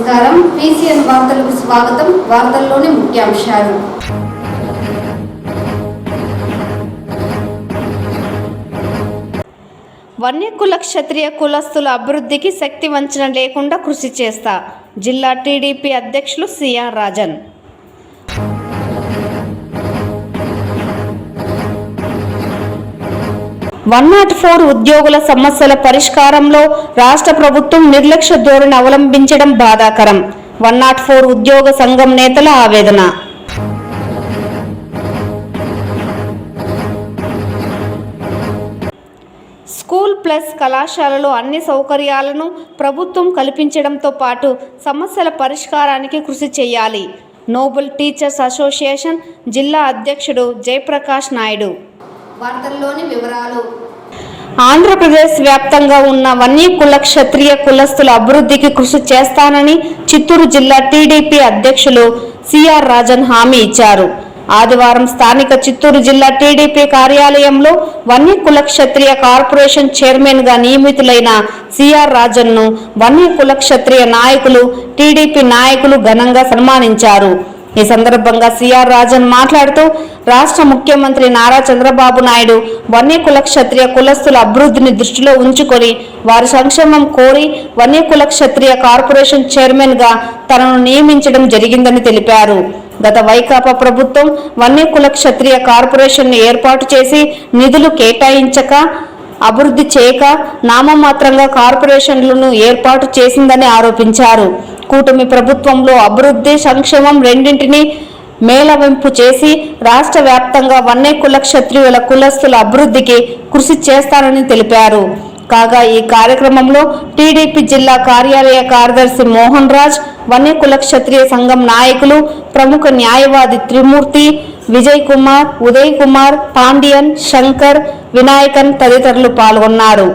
నమస్కారం. పీసీఎన్ వార్తలకు స్వాగతం. వార్తల్లోని ముఖ్యాంశాలు. వన్యకుల క్షత్రియ కులస్తుల అభివృద్ధికి శక్తి వంచన లేకుండా కృషి చేస్తా జిల్లా టీడీపీ అధ్యక్షులు సిఆర్ రాజన్. 104 ఉద్యోగుల సమస్యల పరిష్కారంలో రాష్ట్ర ప్రభుత్వం నిర్లక్ష్య ధోరణి అవలంబించడం బాధాకరం. 104 ఉద్యోగ సంఘం నేతల ఆవేదన. స్కూల్ ప్లస్ కళాశాలలో అన్ని సౌకర్యాలను ప్రభుత్వం కల్పించడంతో పాటు సమస్యల పరిష్కారానికి కృషి చేయాలి. నోబెల్ టీచర్స్ అసోసియేషన్ జిల్లా అధ్యక్షుడు జయప్రకాష్ నాయుడు. వార్తల్లోని వివరాలు. ఆంధ్రప్రదేశ్ వ్యాప్తంగా ఉన్న వన్యకుల క్షత్రియ కులస్తుల అభివృద్ధికి కృషి చేస్తానని చిత్తూరు జిల్లా టీడీపీ అధ్యక్షులు సిఆర్ రాజన్ హామీ ఇచ్చారు. ఆదివారం స్థానిక చిత్తూరు జిల్లా టీడీపీ కార్యాలయంలో వన్యకుల క్షత్రియ కార్పొరేషన్ చైర్మన్ గా నియమితులైన సిఆర్ రాజన్ ను వన్యకుల క్షత్రియ నాయకులు, టీడీపీ నాయకులు ఘనంగా సన్మానించారు. ఈ సందర్భంగా సిఆర్ రాజన్ మాట్లాడుతూ రాష్ట్ర ముఖ్యమంత్రి నారా చంద్రబాబు నాయుడు వన్యకుల క్షత్రియ కులస్తుల అభివృద్ధిని దృష్టిలో ఉంచుకొని వారి సంక్షేమం కోరి వన్యకుల క్షత్రియ కార్పొరేషన్ చైర్మన్ గా తనను నియమించడం జరిగిందని తెలిపారు. గత వైకాపా ప్రభుత్వం వన్యకుల క్షత్రియ కార్పొరేషన్ ఏర్పాటు చేసి నిధులు కేటాయించక, అభివృద్ధి చేయక నామమాత్రంగా కార్పొరేషన్లను ఏర్పాటు చేసిందని ఆరోపించారు. కూటమి ప్రభుత్వంలో అభివృద్ధి, సంక్షేమం రెండింటినీ మేళవింపు చేసి రాష్ట్ర వ్యాప్తంగా వన్యకుల క్షత్రియుల కులస్తుల అభివృద్ధికి కృషి చేస్తారని తెలిపారు. కాగా ఈ కార్యక్రమంలో టీడీపీ జిల్లా కార్యాలయ కార్యదర్శి మోహన్ రాజ్, వన్యకుల క్షత్రియ సంఘం నాయకులు, ప్రముఖ న్యాయవాది త్రిమూర్తి, విజయ్ కుమార్, ఉదయ్ కుమార్, పాండియన్, శంకర్, వినాయకన్ తదితరులు పాల్గొన్నారు.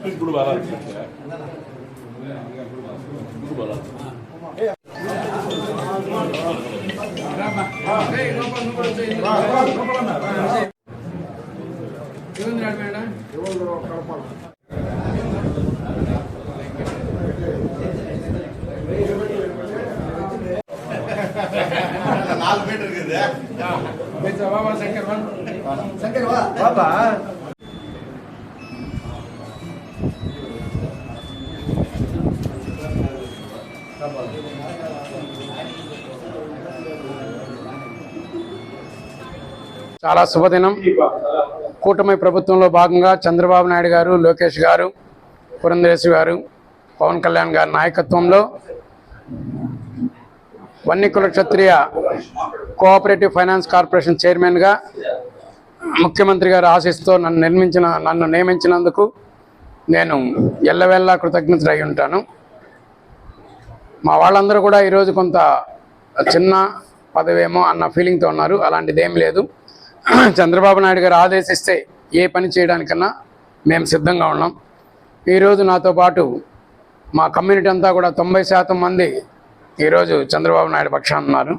ఇప్పుడు బాగా శంకర్ బాబా చాలా శుభదినం. కూటమి ప్రభుత్వంలో భాగంగా చంద్రబాబు నాయుడు గారు, లోకేష్ గారు, పురంధరేశ్వరి గారు, పవన్ కళ్యాణ్ గారి నాయకత్వంలో వన్యకుల క్షత్రియ కోఆపరేటివ్ ఫైనాన్స్ కార్పొరేషన్ చైర్మన్గా ముఖ్యమంత్రి గారు ఆశీస్సుతో నన్ను నియమించినందుకు నేను ఎల్లవేళలా కృతజ్ఞతలు అయి ఉంటాను. మా వాళ్ళందరూ కూడా ఈరోజు కొంత చిన్న పదవేమో అన్న ఫీలింగ్తో ఉన్నారు. అలాంటిది ఏం లేదు. చంద్రబాబు నాయుడు గారు ఆదేశిస్తే ఏ పని చేయడానికన్నా మేము సిద్ధంగా ఉన్నాం. ఈరోజు నాతో పాటు మా కమ్యూనిటీ అంతా కూడా 90% మంది ఈరోజు చంద్రబాబు నాయుడు పక్షాన ఉన్నారు.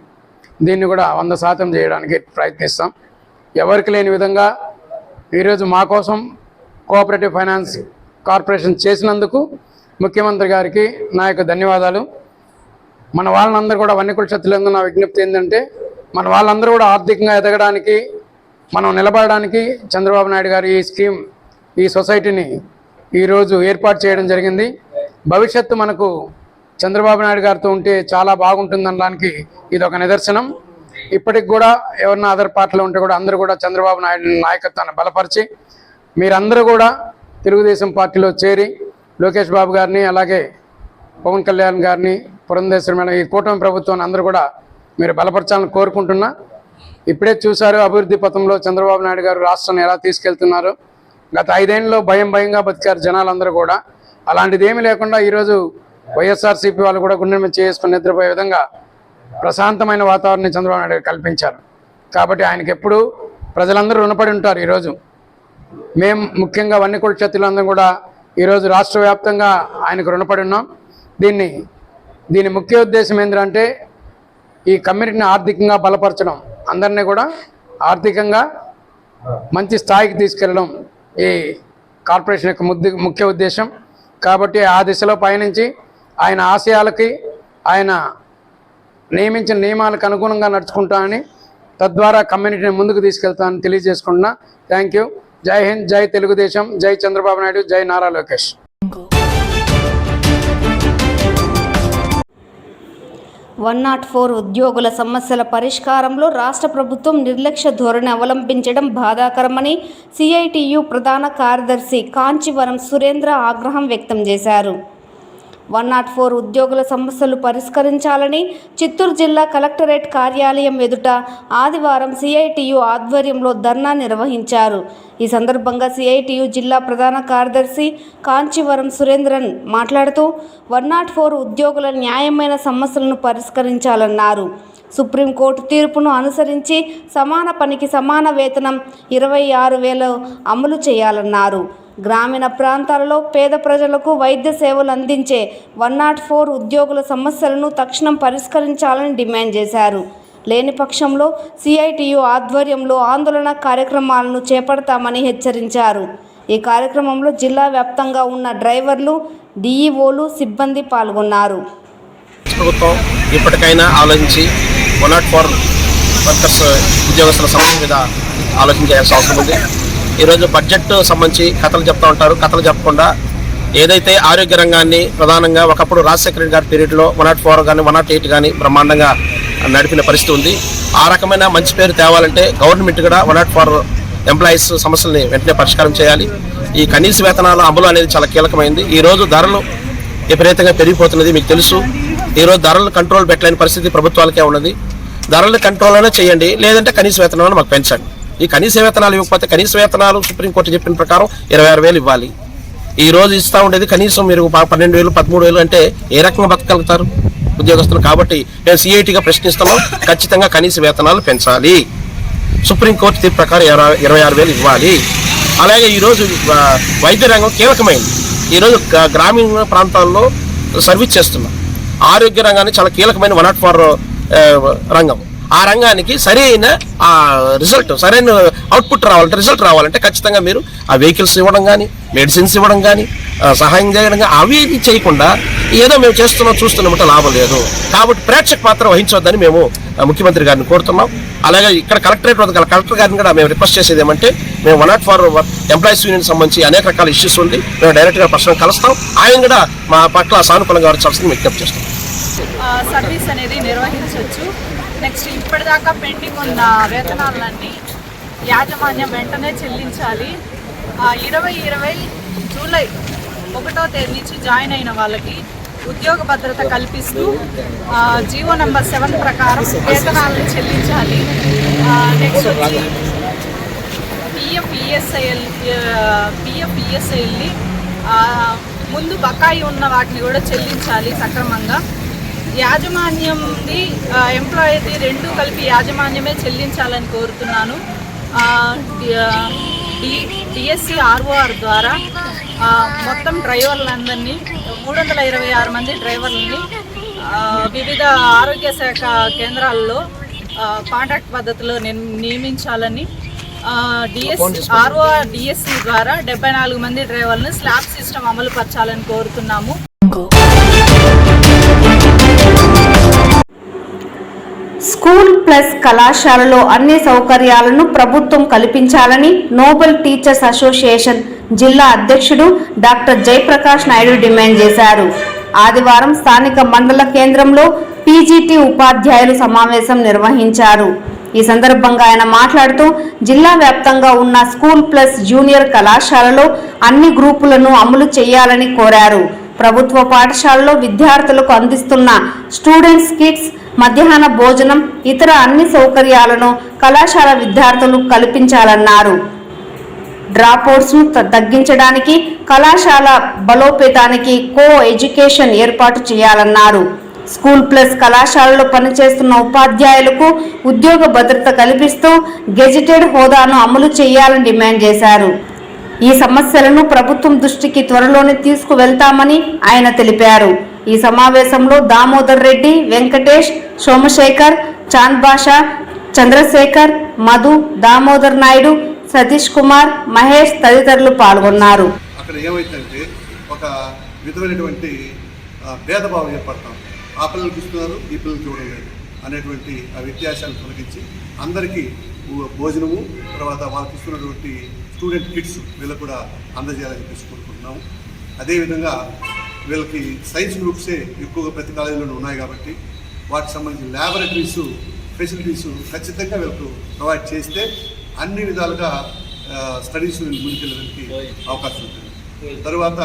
దీన్ని కూడా 100% చేయడానికి ప్రయత్నిస్తాం. ఎవరికి లేని విధంగా ఈరోజు మా కోసం కోఆపరేటివ్ ఫైనాన్స్ కార్పొరేషన్ చేసినందుకు ముఖ్యమంత్రి గారికి నా యొక్క ధన్యవాదాలు. మన వాళ్ళందరూ కూడా వన్యకుల క్షత్రియులందరూ నా విజ్ఞప్తి ఏంటంటే, మన వాళ్ళందరూ కూడా ఆర్థికంగా ఎదగడానికి, మనం నిలబడడానికి చంద్రబాబు నాయుడు గారు ఈ స్కీమ్, ఈ సొసైటీని ఈరోజు ఏర్పాటు చేయడం జరిగింది. భవిష్యత్తు మనకు చంద్రబాబు నాయుడు గారితో ఉంటే చాలా బాగుంటుందనడానికి ఇది ఒక నిదర్శనం. ఇప్పటికి కూడా ఎవరన్నా అదర్ పార్టీలో ఉంటే కూడా అందరూ కూడా చంద్రబాబు నాయుడు నాయకత్వాన్ని బలపరిచి మీరందరూ కూడా తెలుగుదేశం పార్టీలో చేరి లోకేష్ బాబు గారిని, అలాగే పవన్ కళ్యాణ్ గారిని, పురంధేశ్వరి మేడం, ఈ కూటమి ప్రభుత్వాన్ని అందరూ కూడా మీరు బలపరచాలని కోరుకుంటున్నా. ఇప్పుడే చూశారు అభివృద్ధి పథంలో చంద్రబాబు నాయుడు గారు రాష్ట్రాన్ని ఎలా తీసుకెళ్తున్నారు. గత 5 ఏళ్ళలో భయంగా బతికారు జనాలందరూ కూడా. అలాంటిది ఏమీ లేకుండా ఈరోజు వైఎస్ఆర్సీపీ వాళ్ళు కూడా గుండె మీద చేసుకుని నిద్రపోయే విధంగా ప్రశాంతమైన వాతావరణాన్ని చంద్రబాబు నాయుడు గారు కల్పించారు. కాబట్టి ఆయనకి ఎప్పుడు ప్రజలందరూ రుణపడి ఉంటారు. ఈరోజు మేము ముఖ్యంగా వన్యకుల క్షత్రులందరం కూడా ఈరోజు రాష్ట్ర వ్యాప్తంగా ఆయనకు రుణపడి ఉన్నాం. దీని ముఖ్య ఉద్దేశం ఏంటంటే ఈ కమ్యూనిటీని ఆర్థికంగా బలపరచడం, అందరినీ కూడా ఆర్థికంగా మంచి స్థాయికి తీసుకెళ్ళడం ఈ కార్పొరేషన్ యొక్క ముఖ్య ఉద్దేశం. కాబట్టి ఆ దిశలో పయనించి ఆయన ఆశయాలకి ఆయన నియమించిన నియమాలకు అనుగుణంగా నడుచుకుంటానని, తద్వారా కమ్యూనిటీని ముందుకు తీసుకెళ్తానని తెలియజేసుకుంటున్నా. Thank you. జై హింద్, జై తెలుగుదేశం, జై చంద్రబాబు నాయుడు, జై నారా లోకేష్. 104 ఉద్యోగుల సమస్యల పరిష్కారంలో రాష్ట్ర ప్రభుత్వం నిర్లక్ష్య ధోరణి అవలంబించడం బాధాకరమని సిఐటియు ప్రధాన కార్యదర్శి కాంచీవరం సురేంద్ర ఆగ్రహం వ్యక్తం చేశారు. 104 ఉద్యోగుల సమస్యలు పరిష్కరించాలని చిత్తూరు జిల్లా కలెక్టరేట్ కార్యాలయం ఎదుట ఆదివారం సిఐటియు ఆధ్వర్యంలో ధర్నా నిర్వహించారు. ఈ సందర్భంగా సిఐటియు జిల్లా ప్రధాన కార్యదర్శి కాంచీవరం సురేంద్రన్ మాట్లాడుతూ 104 ఉద్యోగుల న్యాయమైన సమస్యలను పరిష్కరించాలన్నారు. సుప్రీంకోర్టు తీర్పును అనుసరించి సమాన పనికి సమాన వేతనం 26,000 అమలు చేయాలన్నారు. గ్రామీణ ప్రాంతాలలో పేద ప్రజలకు వైద్య సేవలు అందించే 104 ఉద్యోగుల సమస్యలను తక్షణం పరిష్కరించాలని డిమాండ్ చేశారు. లేని పక్షంలో సిఐటియు ఆధ్వర్యంలో ఆందోళన కార్యక్రమాలను చేపడతామని హెచ్చరించారు. ఈ కార్యక్రమంలో జిల్లా వ్యాప్తంగా ఉన్న డ్రైవర్లు, డిఈఓలు, సిబ్బంది పాల్గొన్నారు. ప్రభుత్వం ఇప్పటికైనా ఆలోచించి 104 వర్కర్స్ ఉద్యోగస్తుల సమస్య మీద ఆలోచన చేయాల్సిన అవసరం ఉంది. ఈరోజు బడ్జెట్ సంబంధించి కథలు చెప్తూ ఉంటారు. కథలు చెప్పకుండా ఏదైతే ఆరోగ్య రంగాన్ని ప్రధానంగా ఒకప్పుడు రాజశేఖర రెడ్డి గారి పీరియడ్లో 104 కానీ 108 కానీ బ్రహ్మాండంగా నడిపిన పరిస్థితి ఉంది. ఆ రకమైన మంచి పేరు తేవాలంటే గవర్నమెంట్ కూడా 104 ఎంప్లాయీస్ సమస్యల్ని వెంటనే పరిష్కారం చేయాలి. ఈ కనీస వేతనాల అమలు అనేది చాలా కీలకమైంది. ఈరోజు ధరలు విపరీతంగా పెరిగిపోతున్నది మీకు తెలుసు. ఈరోజు ధరలు కంట్రోల్ పెట్టలేని పరిస్థితి ప్రభుత్వాలకే ఉన్నది. ధరలు కంట్రోల్ అయినా చేయండి, లేదంటే కనీస వేతనాలను మాకు పెంచండి. ఈ కనీస వేతనాలు ఇవ్వకపోతే కనీస వేతనాలు సుప్రీంకోర్టు చెప్పిన ప్రకారం 26,000 ఇవ్వాలి. ఈ రోజు ఇస్తూ ఉండేది కనీసం మీరు 12,000 13,000 అంటే ఏ రకంగా బతకగలుగుతారు ఉద్యోగస్తులు? కాబట్టి మేము సిఐటిగా ప్రశ్నిస్తున్నాం, ఖచ్చితంగా కనీస వేతనాలు పెంచాలి. సుప్రీంకోర్టు తీర్పు ప్రకారం 26,000 ఇవ్వాలి. అలాగే ఈరోజు వైద్య రంగం కీలకమైంది. ఈరోజు గ్రామీణ ప్రాంతాల్లో సర్వీస్ చేస్తున్నాం. ఆరోగ్య రంగాన్ని చాలా కీలకమైన 104 రంగం. ఆ రంగానికి సరైన సరైన అవుట్పుట్ రావాలంటే, రిజల్ట్ రావాలంటే ఖచ్చితంగా మీరు ఆ వెహికల్స్ ఇవ్వడం కానీ, మెడిసిన్స్ ఇవ్వడం కానీ, సహాయం చేయడం కానీ అవి చేయకుండా ఏదో మేము చూస్తున్నామంటే లాభం లేదు. కాబట్టి ప్రేక్షక పాత్ర వహించవద్దని మేము ముఖ్యమంత్రి గారిని కోరుతున్నాం. అలాగే ఇక్కడ కలెక్టరేట్ వద్ద కలెక్టర్ గారిని కూడా మేము రిక్వెస్ట్ చేసేది ఏమంటే, మేము 104 ఎంప్లాయీస్ యూనియన్ సంబంధించి అనేక రకాల ఇష్యూస్ ఉంది, మేము డైరెక్ట్గా పర్సనల్ కలుస్తాం. ఆయన కూడా మా పట్ల సానుకూలంగా వచ్చాల్సింది విజ్ఞప్తి చేస్తాం. సర్వీస్ అనేది నిర్వహించవచ్చు. నెక్స్ట్ ఇప్పటిదాకా పెండింగ్ ఉన్న వేతనాలన్నీ యాజమాన్యం వెంటనే చెల్లించాలి. 2020 జూలై 1వ తేదీ నుంచి జాయిన్ అయిన వాళ్ళకి ఉద్యోగ భద్రత కల్పిస్తూ జీవో నెంబర్ 7 ప్రకారం వేతనాలను చెల్లించాలి. నెక్స్ట్ వచ్చి పిఎఫ్ఈఎస్ఐల్ని ముందు బకాయి ఉన్న వాటిని కూడా చెల్లించాలి సక్రమంగా. యాజమాన్యంది ఎంప్లాయీది రెండు కలిపి యాజమాన్యమే చెల్లించాలని కోరుతున్నాను. డిఎస్సి ఆర్ఓఆర్ ద్వారా మొత్తం డ్రైవర్లందరినీ 326 మంది డ్రైవర్లని వివిధ ఆరోగ్య శాఖ కేంద్రాల్లో కాంట్రాక్ట్ పద్ధతిలో నియమించాలని, ఆర్ఓఆర్ డిఎస్సి ద్వారా 74 మంది డ్రైవర్లను స్లాబ్ సిస్టమ్ అమలు పరచాలని కోరుతున్నాము. స్కూల్ ప్లస్ కళాశాలలో అన్ని సౌకర్యాలను ప్రభుత్వం కల్పించాలని నోబెల్ టీచర్స్ అసోసియేషన్ జిల్లా అధ్యక్షుడు డాక్టర్ జయప్రకాష్ నాయుడు డిమాండ్ చేశారు. ఆదివారం స్థానిక మండల కేంద్రంలో పీజీటీ ఉపాధ్యాయులు సమావేశం నిర్వహించారు. ఈ సందర్భంగా ఆయన మాట్లాడుతూ జిల్లా వ్యాప్తంగా ఉన్న స్కూల్ ప్లస్ జూనియర్ కళాశాలలో అన్ని గ్రూపులను అమలు చేయాలని కోరారు. ప్రభుత్వ పాఠశాలలో విద్యార్థులకు అందిస్తున్న స్టూడెంట్స్ కిట్స్, మధ్యాహ్న భోజనం, ఇతర అన్ని సౌకర్యాలను కళాశాల విద్యార్థులు కల్పించాలన్నారు. డ్రాప్అవుట్స్ ను తగ్గించడానికి, కళాశాల బలోపేతానికి కో ఎడ్యుకేషన్ ఏర్పాటు చేయాలన్నారు. స్కూల్ ప్లస్ కళాశాలలో పనిచేస్తున్న ఉపాధ్యాయులకు ఉద్యోగ భద్రత కల్పిస్తూ గెజిటెడ్ హోదాను అమలు చేయాలని డిమాండ్ చేశారు. ఈ సమస్యలను ప్రభుత్వం దృష్టికి త్వరలోనే తీసుకువెళ్తామని ఆయన తెలిపారు. ఈ సమావేశంలో దామోదర్ రెడ్డి, వెంకటేష్, సోమశేఖర్, చాంద్ బాషా, చంద్రశేఖర్, మధు, దామోదర్ నాయుడు, సతీష్ కుమార్, మహేష్ తదితరులు పాల్గొన్నారు. అక్కడ ఏమైందంటే ఒక విధమైనటువంటి భేదభావం ఏర్పడతాం. ఆ పిల్లలకి ఇస్తున్నారు, ఈ పిల్లలకి ఇవ్వడం లేదు అనేటువంటి ఆ వ్యత్యాసాన్ని తొలగించి అందరికీ భోజనము, తర్వాత వాళ్ళకి ఇస్తున్నటువంటి స్టూడెంట్ కిట్స్ వీళ్ళకు కూడా అందజేయాలని చెప్పేసి కోరుకుంటున్నాము. అదేవిధంగా వీళ్ళకి సైన్స్ గ్రూప్సే ఎక్కువగా ప్రతి కాలేజీలోనూ ఉన్నాయి కాబట్టి వాటికి సంబంధించిన ల్యాబొరేటరీస్ ఫెసిలిటీస్ ఖచ్చితంగా వీళ్ళకు ప్రొవైడ్ చేస్తే అన్ని విధాలుగా స్టడీస్ ముందుకెళ్ళడానికి అవకాశం ఉంటుంది. తర్వాత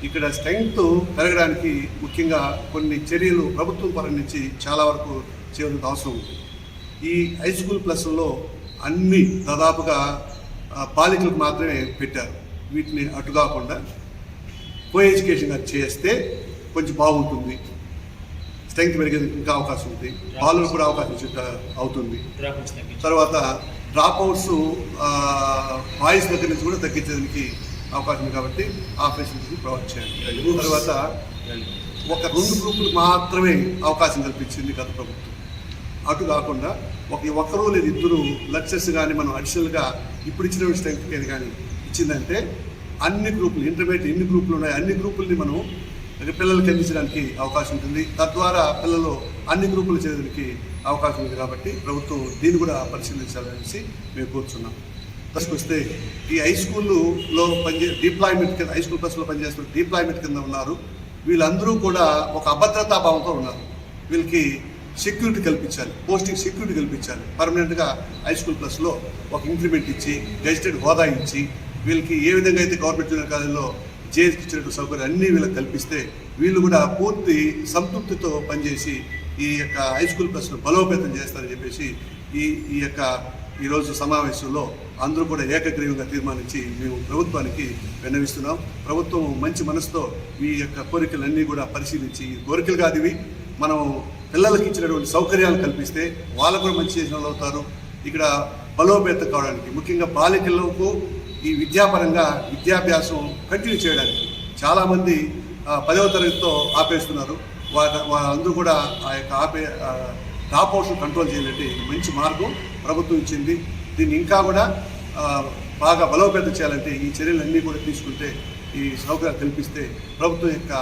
ఇక్కడ స్ట్రెంగ్త్ పెరగడానికి ముఖ్యంగా కొన్ని చర్యలు ప్రభుత్వం పరం నుంచి చాలా వరకు చేయవలసిన అవసరం ఉంది. ఈ హై స్కూల్ ప్లస్లో అన్ని దాదాపుగా బాలికలకు మాత్రమే పెట్టారు. వీటిని అటు కాకుండా కో ఎడ్యుకేషన్గా చేస్తే కొంచెం బాగుంటుంది. స్ట్రెంగ్త్ పెరిగేందుకు ఇంకా అవకాశం ఉంది. బాలులకు కూడా అవకాశం అవుతుంది. తర్వాత డ్రాప్అవుట్స్ బాయ్స్ దగ్గర నుంచి కూడా తగ్గించడానికి అవకాశం ఉంది కాబట్టి ఆ ఫెసిలిటీస్ ప్రొవైడ్ చేయాలి. తర్వాత ఒక 2 గ్రూపులకు మాత్రమే అవకాశం కల్పించింది గత ప్రభుత్వం. అటు కాకుండా ఒక్కరు లేదా 2 లెక్చర్స్ కానీ మనం అడిషనల్గా ఇప్పుడు ఇచ్చిన స్ట్రెంగ్త్ కానీ ఇచ్చిందంటే అన్ని గ్రూపులు, ఇంటర్మీడియట్ ఎన్ని గ్రూపులు ఉన్నాయి అన్ని గ్రూపుల్ని మనం పిల్లలకి అందించడానికి అవకాశం ఉంటుంది. తద్వారా పిల్లలు అన్ని గ్రూపులు చేయడానికి అవకాశం ఉంది. కాబట్టి ప్రభుత్వం దీన్ని కూడా పరిశీలించాలనేసి మేము కోరుచున్నాం. వస్తే ఈ హై స్కూల్లో డిప్లాయ్మెంట్ కింద, హై స్కూల్ ప్లస్లో పనిచేస్తున్న డిప్లాయ్మెంట్ కింద ఉన్నారు. వీళ్ళందరూ కూడా ఒక అభద్రతా భావంతో ఉన్నారు. వీళ్ళకి సెక్యూరిటీ కల్పించాలి, పోస్టింగ్ సెక్యూరిటీ కల్పించాలి. పర్మనెంట్గా హై స్కూల్ ప్లస్లో ఒక ఇంక్రిమెంట్ ఇచ్చి గెజిటెడ్ హోదా ఇచ్చి వీళ్ళకి ఏ విధంగా అయితే గవర్నమెంట్ జూనియర్ కాలేజీలో జేఎస్కి ఇచ్చినట్టు సౌకర్యం అన్నీ వీళ్ళకి కల్పిస్తే వీళ్ళు కూడా పూర్తి సంతృప్తితో పనిచేసి ఈ యొక్క హై స్కూల్ ప్లస్ను బలోపేతం చేస్తారని చెప్పేసి ఈ యొక్క ఈరోజు సమావేశంలో అందరూ కూడా ఏకగ్రీవంగా తీర్మానించి మేము ప్రభుత్వానికి విన్నవిస్తున్నాం. ప్రభుత్వం మంచి మనసుతో ఈ యొక్క కోరికలన్నీ కూడా పరిశీలించి, కోరికలు కాదు ఇవి, మనం పిల్లలకి ఇచ్చినటువంటి సౌకర్యాలు కల్పిస్తే వాళ్ళకు కూడా మంచి చేసిన వాళ్ళు అవుతారు. ఇక్కడ బలోపేతం కావడానికి ముఖ్యంగా బాలికలకు ఈ విద్యాపరంగా విద్యాభ్యాసం కంటిన్యూ చేయడానికి చాలామంది 10వ తరగతితో ఆపేస్తున్నారు. వాళ్ళందరూ కూడా ఆ యొక్క డ్రాప్అవుట్స్ కంట్రోల్ చేయాలంటే మంచి మార్గం ప్రభుత్వం ఇచ్చింది. దీన్ని ఇంకా కూడా బాగా బలోపేతం చేయాలంటే ఈ చర్యలన్నీ కూడా తీసుకుంటే, ఈ సౌకర్యాలు కల్పిస్తే ప్రభుత్వం యొక్క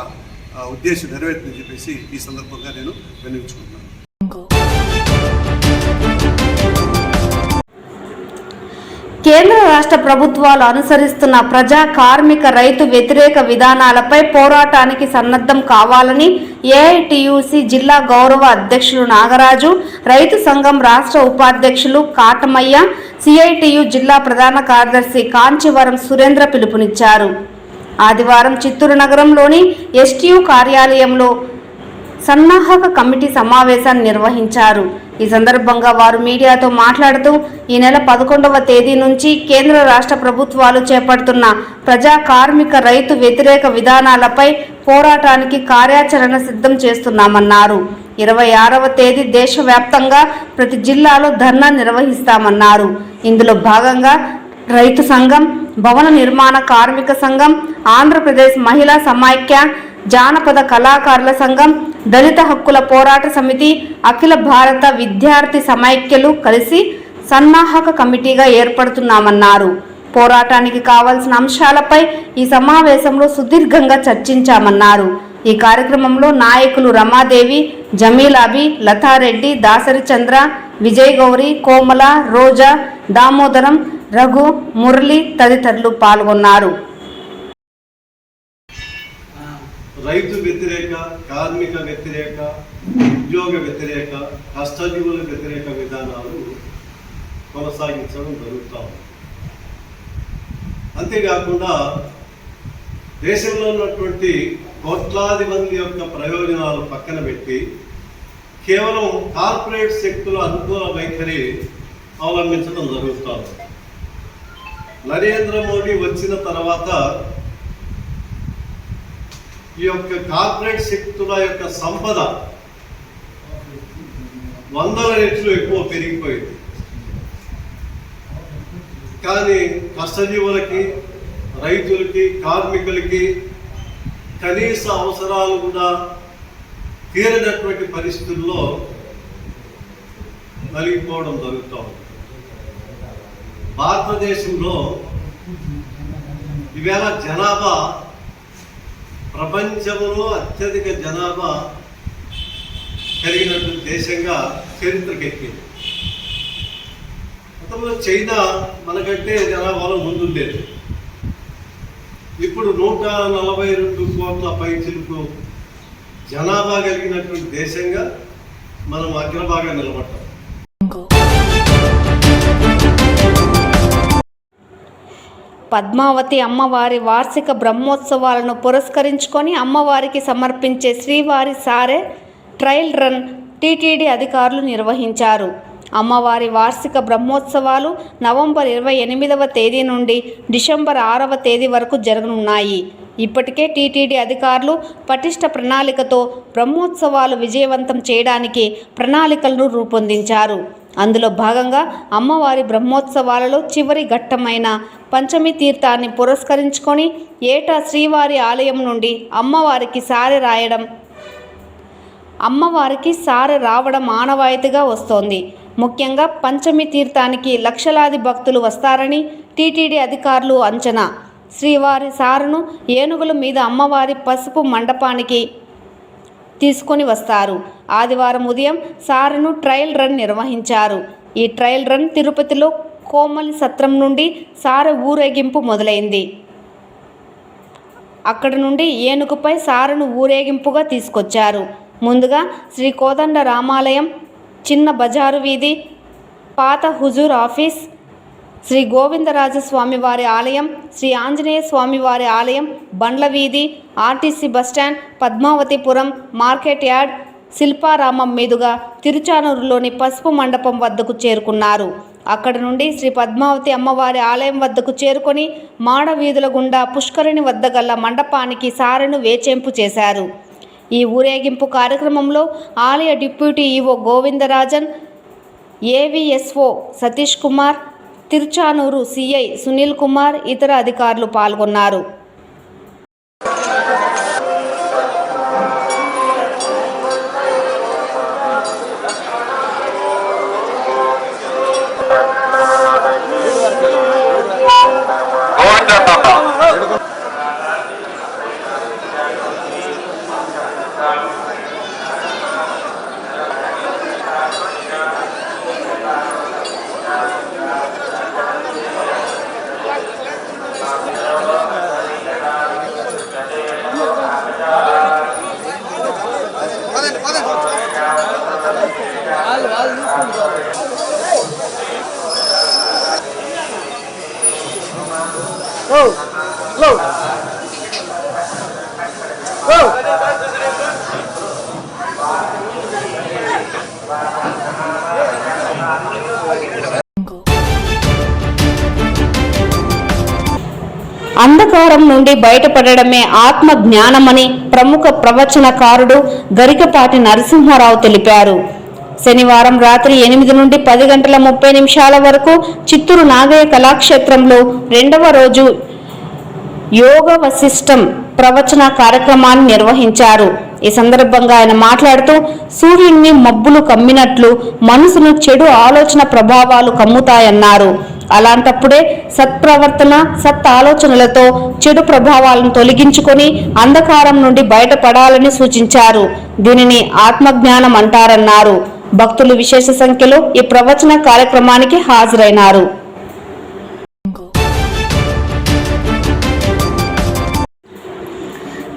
ఉద్దేశం నెరవేరుతుందని చెప్పేసి ఈ సందర్భంగా నేను విన్నవించుకుంటున్నాను. కేంద్ర రాష్ట్ర ప్రభుత్వాలు అనుసరిస్తున్న ప్రజా, కార్మిక, రైతు వ్యతిరేక విధానాలపై పోరాటానికి సన్నద్ధం కావాలని ఏఐటియుసి జిల్లా గౌరవ అధ్యక్షులు నాగరాజు, రైతు సంఘం రాష్ట్ర ఉపాధ్యక్షులు కాటమయ్య, సిఐటియు జిల్లా ప్రధాన కార్యదర్శి కాంచీవరం సురేంద్ర పిలుపునిచ్చారు. ఆదివారం చిత్తూరు నగరంలోని ఎస్టియు కార్యాలయంలో సన్నాహక కమిటీ సమావేశాన్ని నిర్వహించారు. ఈ సందర్భంగా వారు మీడియాతో మాట్లాడుతూ ఈ నెల 11వ తేదీ నుంచి కేంద్ర రాష్ట్ర ప్రభుత్వాలు చేపడుతున్న ప్రజా, కార్మిక, రైతు వ్యతిరేక విధానాలపై పోరాటానికి కార్యాచరణ సిద్ధం చేస్తున్నామన్నారు. 26వ తేదీ దేశవ్యాప్తంగా ప్రతి జిల్లాలో ధర్నా నిర్వహిస్తామన్నారు. ఇందులో భాగంగా రైతు సంఘం, భవన నిర్మాణ కార్మిక సంఘం, ఆంధ్రప్రదేశ్ మహిళా సమాఖ్య, జానపద కళాకారుల సంఘం, దళిత హక్కుల పోరాట సమితి, అఖిల భారత విద్యార్థి సమైక్యలు కలిసి సన్నాహక కమిటీగా ఏర్పడుతున్నామన్నారు. పోరాటానికి కావాల్సిన అంశాలపై ఈ సమావేశంలో సుదీర్ఘంగా చర్చించామన్నారు. ఈ కార్యక్రమంలో నాయకులు రమాదేవి, జమీలాబి, లతారెడ్డి, దాసరి చంద్ర, విజయ్ గౌరి, కోమల, రోజా, దామోదరం, రఘు, మురళి తదితరులు పాల్గొన్నారు. రైతు వ్యతిరేక, కార్మిక వ్యతిరేక, ఉద్యోగ వ్యతిరేక, కష్టజీవుల వ్యతిరేక విధానాలు కొనసాగించడం జరుగుతూ ఉంది. అంతేకాకుండా దేశంలో ఉన్నటువంటి కోట్లాది మంది యొక్క ప్రయోజనాలు పక్కన పెట్టి కేవలం కార్పొరేట్ శక్తుల అనుకూల వైఖరి అవలంబించడం జరుగుతుంది. నరేంద్ర మోడీ వచ్చిన తర్వాత ఈ యొక్క కార్పొరేట్ శక్తుల యొక్క సంపద 100 రెట్లు ఎక్కువ పెరిగిపోయింది. కానీ కష్టజీవులకి, రైతులకి, కార్మికులకి కనీస అవసరాలు కూడా తీరనటువంటి పరిస్థితుల్లో నలిగిపోవడం జరుగుతుంది. భారతదేశంలో ఈవేళ జనాభా ప్రపంచంలో అత్యధిక జనాభా కలిగినటువంటి దేశంగా చరిత్రకెక్కింది. గతంలో చైనా మనకంటే జనాభాలో ముందుండేది. ఇప్పుడు 142 కోట్ల పైచిలకు జనాభా కలిగినటువంటి దేశంగా మనం అగ్రభాగా నిలబడ్డాం. పద్మావతి అమ్మవారి వార్షిక బ్రహ్మోత్సవాలను పురస్కరించుకొని అమ్మవారికి సమర్పించే శ్రీవారి సారె ట్రయల్ రన్ టీటీడీ అధికారులు నిర్వహించారు. అమ్మవారి వార్షిక బ్రహ్మోత్సవాలు నవంబర్ 28వ తేదీ నుండి డిసెంబర్ 6వ తేదీ వరకు జరగనున్నాయి. ఇప్పటికే టీటీడీ అధికారులు పటిష్ట ప్రణాళికతో బ్రహ్మోత్సవాలు విజయవంతం చేయడానికి ప్రణాళికలను రూపొందించారు. అందులో భాగంగా అమ్మవారి బ్రహ్మోత్సవాలలో చివరి ఘట్టమైన పంచమి తీర్థాన్ని పురస్కరించుకొని ఏటా శ్రీవారి ఆలయం నుండి అమ్మవారికి సారె రావడం ఆనవాయితీగా వస్తోంది. ముఖ్యంగా పంచమి తీర్థానికి లక్షలాది భక్తులు వస్తారని టీటీడీ అధికారులు అంచనా. శ్రీవారి సారెను ఏనుగుల మీద అమ్మవారి పసుపు మండపానికి తీసుకొని వస్తారు. ఆదివారం ఉదయం సారెను ట్రయల్ రన్ నిర్వహించారు. ఈ ట్రయల్ రన్ తిరుపతిలో కోమలి సత్రం నుండి సారె ఊరేగింపు మొదలైంది. అక్కడి నుండి ఏనుగుపై సారెను ఊరేగింపుగా తీసుకొచ్చారు. ముందుగా శ్రీ కోదండ రామాలయం, చిన్న బజారు వీధి, పాత హుజూర్ ఆఫీస్, శ్రీ గోవిందరాజస్వామివారి ఆలయం, శ్రీ ఆంజనేయ స్వామివారి ఆలయం, బండ్ల వీధి, RTC bus stand, Padmavathipuram, market yard, Shilparamam మీదుగా తిరుచానూరులోని పసుపు మండపం వద్దకు చేరుకున్నారు. అక్కడి నుండి శ్రీ పద్మావతి అమ్మవారి ఆలయం వద్దకు చేరుకొని మాడ వీధుల గుండా పుష్కరిణి వద్ద గల మండపానికి సారెను వేచేంపు చేశారు. ఈ ఊరేగింపు కార్యక్రమంలో ఆలయ deputy EO Govindarajan, AVSO Satish Kumar, Tiruchanur CI Sunil Kumar, ఇతర అధికారులు పాల్గొన్నారు. అంధకారం నుండి బయటపడడమే ఆత్మ జ్ఞానమని ప్రముఖ ప్రవచనకారుడు గరికపాటి నరసింహారావు తెలిపారు. శనివారం రాత్రి 8 నుండి 10:30 వరకు చిత్తూరు నాగయ్య కళాక్షేత్రంలో 2వ రోజు యోగ వశిష్టం ప్రవచన కార్యక్రమాన్ని నిర్వహించారు. ఈ సందర్భంగా ఆయన మాట్లాడుతూ, సూర్యుడిని మబ్బులు కమ్మినట్లు మనసును చెడు ఆలోచన ప్రభావాలు కమ్ముతాయన్నారు. అలాంటప్పుడే సత్ప్రవర్తన, సత్ ఆలోచనలతో చెడు ప్రభావాలను తొలగించుకొని అంధకారం నుండి బయటపడాలని సూచించారు. దీనిని ఆత్మజ్ఞానం అంటారన్నారు. భక్తులు విశేష సంఖ్యలో ఈ ప్రవచన కార్యక్రమానికి హాజరైనారు.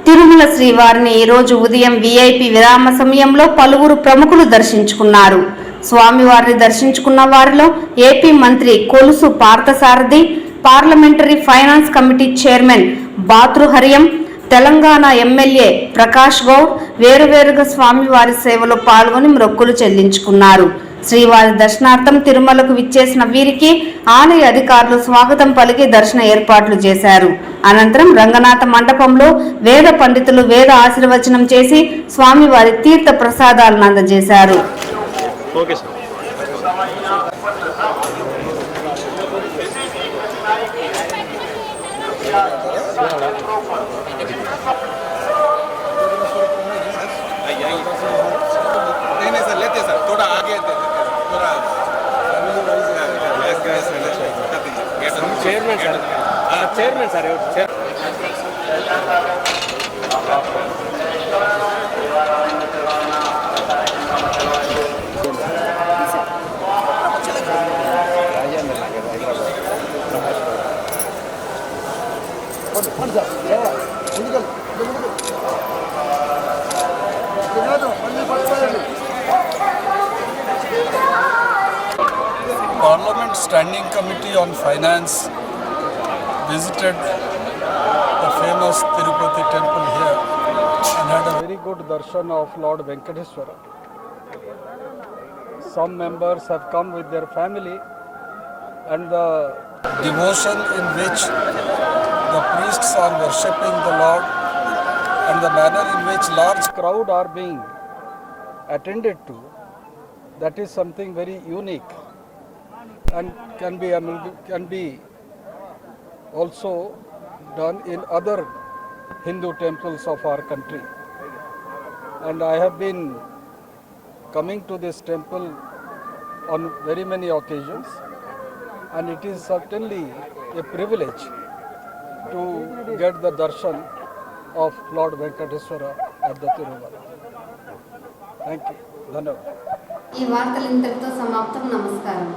తిరుమల శ్రీవారిని ఈరోజు ఉదయం విఐపి విరామ సమయంలో పలువురు ప్రముఖులు దర్శించుకున్నారు. స్వామివారిని దర్శించుకున్న వారిలో ఏపీ మంత్రి Kolusu Parthasarathy, parliamentary finance committee chairman బాతృహరియం, తెలంగాణ ఎమ్మెల్యే ప్రకాష్ గౌడ్ వేరువేరుగా స్వామివారి సేవలో పాల్గొని మొక్కులు చెల్లించుకున్నారు. శ్రీవారి దర్శనార్థం తిరుమలకు విచ్చేసిన వీరికి ఆలయ అధికారులు స్వాగతం పలికి దర్శన ఏర్పాట్లు చేశారు. అనంతరం రంగనాథ మండపంలో వేద పండితులు వేద ఆశీర్వచనం చేసి స్వామివారి తీర్థ ప్రసాదాలను అందజేశారు. Chairman sir Parliament Standing Committee on Finance visited the famous Tirupati temple here and had a very good darshan of Lord Venkateswara. Some members have come with their family, and the devotion in which the priests are worshipping the Lord and the manner in which large crowd are being attended to, that is something very unique and can be also done in other Hindu temples of our country. And I have been coming to this temple on very many occasions, and it is certainly a privilege to get the darshan of Lord Venkateswara at the Tirumala. Thank you. Dhanyavad. ఈ వార్తలు ఇంతటితో సమాప్తం. నమస్కారం.